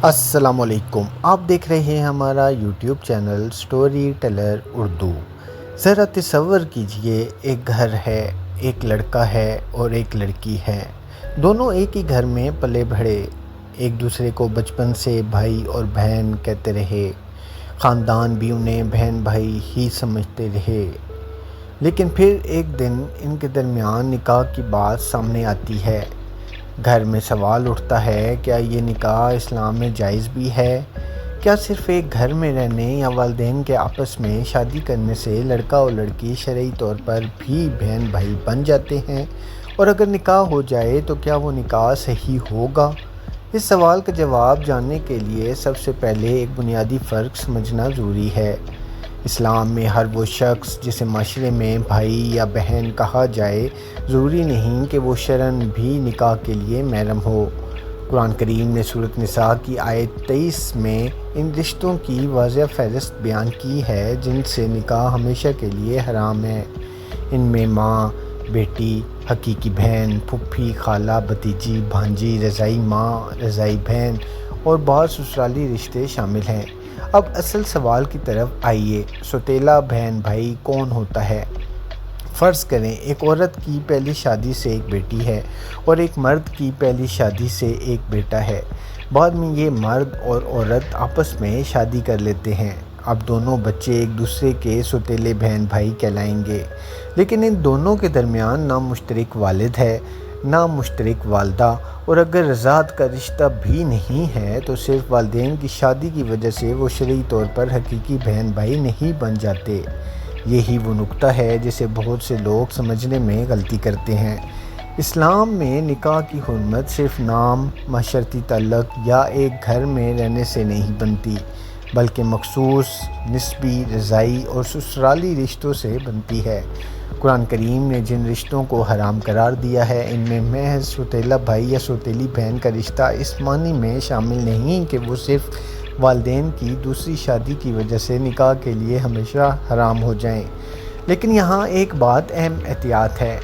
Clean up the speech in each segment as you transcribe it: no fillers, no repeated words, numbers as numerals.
السلام علیکم، آپ دیکھ رہے ہیں ہمارا YouTube channel storyteller Urdu. ذرا تصور کیجئے، ایک گھر ہے، ایک لڑکا ہے اور ایک لڑکی ہے۔ دونوں ایک ہی گھر میں پلے بڑھے، ایک دوسرے کو بچپن سے بھائی اور بہن کہتے رہے، خاندان بھی انہیں بہن بھائی ہی سمجھتے رہے۔ لیکن پھر ایک دن ان کے درمیان نکاح کی بات سامنے آتی ہے۔ گھر میں سوال اٹھتا ہے، کیا یہ نکاح اسلام میں جائز بھی ہے؟ کیا صرف ایک گھر میں رہنے یا والدین کے آپس میں شادی کرنے سے لڑکا اور لڑکی شرعی طور پر بھی بہن بھائی بن جاتے ہیں؟ اور اگر نکاح ہو جائے تو کیا وہ نکاح صحیح ہوگا؟ اس سوال کا جواب جاننے کے لیے سب سے پہلے ایک بنیادی فرق سمجھنا ضروری ہے۔ اسلام میں ہر وہ شخص جسے معاشرے میں بھائی یا بہن کہا جائے، ضروری نہیں کہ وہ شرعاً بھی نکاح کے لیے محرم ہو۔ قرآن کریم نے سورۃ نساء کی آیت 23 میں ان رشتوں کی واضح فہرست بیان کی ہے جن سے نکاح ہمیشہ کے لیے حرام ہے۔ ان میں ماں، بیٹی، حقیقی بہن، پھوپھی، خالہ، بھتیجی، بھانجی، رضاعی ماں، رضاعی بہن اور بعض سسرالی رشتے شامل ہیں۔ اب اصل سوال کی طرف آئیے، سوتیلا بہن بھائی کون ہوتا ہے؟ فرض کریں ایک عورت کی پہلی شادی سے ایک بیٹی ہے اور ایک مرد کی پہلی شادی سے ایک بیٹا ہے۔ بعد میں یہ مرد اور عورت آپس میں شادی کر لیتے ہیں۔ اب دونوں بچے ایک دوسرے کے سوتیلے بہن بھائی کہلائیں گے، لیکن ان دونوں کے درمیان نہ مشترک والد ہے، نہ مشترک والدہ، اور اگر رضاعت کا رشتہ بھی نہیں ہے تو صرف والدین کی شادی کی وجہ سے وہ شرعی طور پر حقیقی بہن بھائی نہیں بن جاتے۔ یہی وہ نقطہ ہے جسے بہت سے لوگ سمجھنے میں غلطی کرتے ہیں۔ اسلام میں نکاح کی حرمت صرف نام، معاشرتی تعلق یا ایک گھر میں رہنے سے نہیں بنتی، بلکہ مخصوص نسبی، رضاعی اور سسرالی رشتوں سے بنتی ہے۔ قرآن کریم نے جن رشتوں کو حرام قرار دیا ہے، ان میں محض سوتیلا بھائی یا سوتیلی بہن کا رشتہ اس معنی میں شامل نہیں کہ وہ صرف والدین کی دوسری شادی کی وجہ سے نکاح کے لیے ہمیشہ حرام ہو جائیں۔ لیکن یہاں ایک بات اہم احتیاط ہے،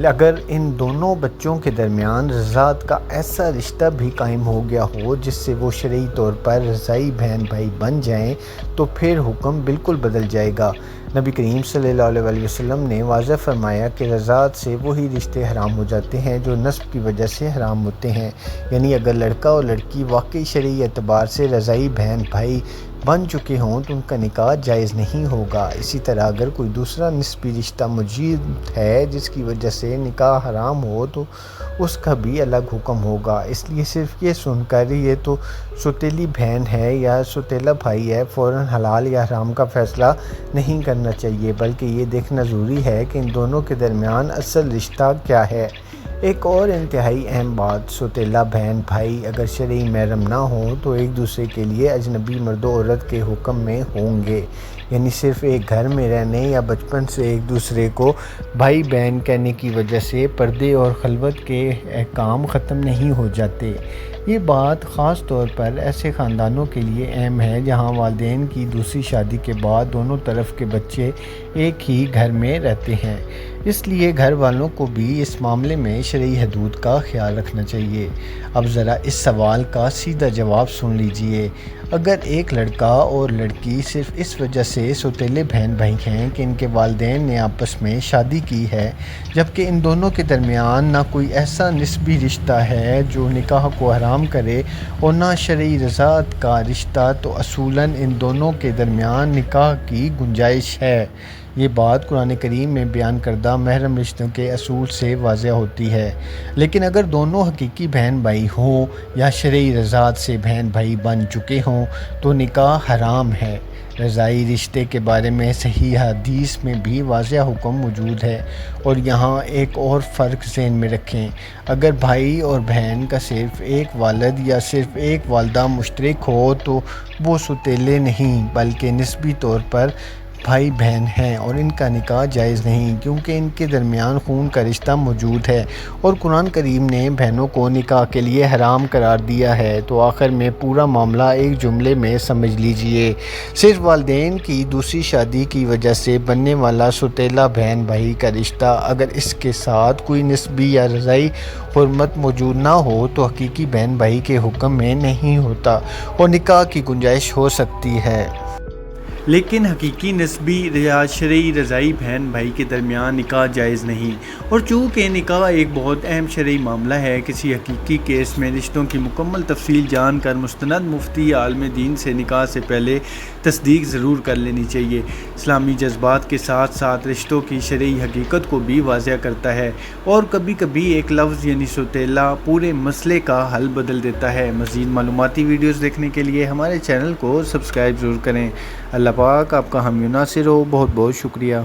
اگر ان دونوں بچوں کے درمیان رضاعت کا ایسا رشتہ بھی قائم ہو گیا ہو جس سے وہ شرعی طور پر رضاعی بہن بھائی بن جائیں تو پھر حکم بالکل بدل جائے گا۔ نبی کریم صلی اللہ علیہ وسلم نے واضح فرمایا کہ رضاعت سے وہی رشتے حرام ہو جاتے ہیں جو نسب کی وجہ سے حرام ہوتے ہیں، یعنی اگر لڑکا اور لڑکی واقعی شرعی اعتبار سے رضاعی بہن بھائی بن چکے ہوں تو ان کا نکاح جائز نہیں ہوگا۔ اسی طرح اگر کوئی دوسرا نسبی رشتہ موجود ہے جس کی وجہ سے نکاح حرام ہو تو اس کا بھی الگ حکم ہوگا۔ اس لیے صرف یہ سن کر یہ تو سوتیلی بہن ہے یا سوتیلا بھائی ہے فوراً حلال یا حرام کا فیصلہ نہیں کرنا چاہیے، بلکہ یہ دیکھنا ضروری ہے کہ ان دونوں کے درمیان اصل رشتہ کیا ہے۔ ایک اور انتہائی اہم بات، سوتیلا بہن بھائی اگر شرعی محرم نہ ہوں تو ایک دوسرے کے لیے اجنبی مرد و عورت کے حکم میں ہوں گے، یعنی صرف ایک گھر میں رہنے یا بچپن سے ایک دوسرے کو بھائی بہن کہنے کی وجہ سے پردے اور خلوت کے احکام ختم نہیں ہو جاتے۔ یہ بات خاص طور پر ایسے خاندانوں کے لیے اہم ہے جہاں والدین کی دوسری شادی کے بعد دونوں طرف کے بچے ایک ہی گھر میں رہتے ہیں۔ اس لیے گھر والوں کو بھی اس معاملے میں شرعی حدود کا خیال رکھنا چاہیے۔ اب ذرا اس سوال کا سیدھا جواب سن لیجئے، اگر ایک لڑکا اور لڑکی صرف اس وجہ سے سوتیلے بہن بھائی ہیں کہ ان کے والدین نے آپس میں شادی کی ہے، جبکہ ان دونوں کے درمیان نہ کوئی ایسا نسبی رشتہ ہے جو نکاح کو حرام کرے اور نہ شرعی رضاعت کا رشتہ، تو اصولاً ان دونوں کے درمیان نکاح کی گنجائش ہے۔ یہ بات قرآن کریم میں بیان کردہ محرم رشتوں کے اصول سے واضح ہوتی ہے۔ لیکن اگر دونوں حقیقی بہن بھائی ہوں یا شرعی رضاعت سے بہن بھائی بن چکے ہوں تو نکاح حرام ہے۔ رضاعی رشتے کے بارے میں صحیح حدیث میں بھی واضح حکم موجود ہے۔ اور یہاں ایک اور فرق ذہن میں رکھیں، اگر بھائی اور بہن کا صرف ایک والد یا صرف ایک والدہ مشترک ہو تو وہ سوتیلے نہیں بلکہ نسبی طور پر بھائی بہن ہیں اور ان کا نکاح جائز نہیں، کیونکہ ان کے درمیان خون کا رشتہ موجود ہے اور قرآن کریم نے بہنوں کو نکاح کے لیے حرام قرار دیا ہے۔ تو آخر میں پورا معاملہ ایک جملے میں سمجھ لیجئے، صرف والدین کی دوسری شادی کی وجہ سے بننے والا سوتیلا بہن بھائی کا رشتہ اگر اس کے ساتھ کوئی نسبی یا رضائی حرمت موجود نہ ہو تو حقیقی بہن بھائی کے حکم میں نہیں ہوتا اور نکاح کی گنجائش ہو سکتی ہے۔ لیکن حقیقی نسبی یا شرعی رضائی بہن بھائی کے درمیان نکاح جائز نہیں، اور چونکہ نکاح ایک بہت اہم شرعی معاملہ ہے، کسی حقیقی کیس میں رشتوں کی مکمل تفصیل جان کر مستند مفتی یا عالم دین سے نکاح سے پہلے تصدیق ضرور کر لینی چاہیے۔ اسلامی جذبات کے ساتھ ساتھ رشتوں کی شرعی حقیقت کو بھی واضح کرتا ہے، اور کبھی کبھی ایک لفظ یعنی سوتیلا پورے مسئلے کا حل بدل دیتا ہے۔ مزید معلوماتی ویڈیوز دیکھنے کے لیے ہمارے چینل کو سبسکرائب ضرور کریں۔ اللہ پاک آپ کا حامی و ناصر ہو۔ بہت بہت شکریہ۔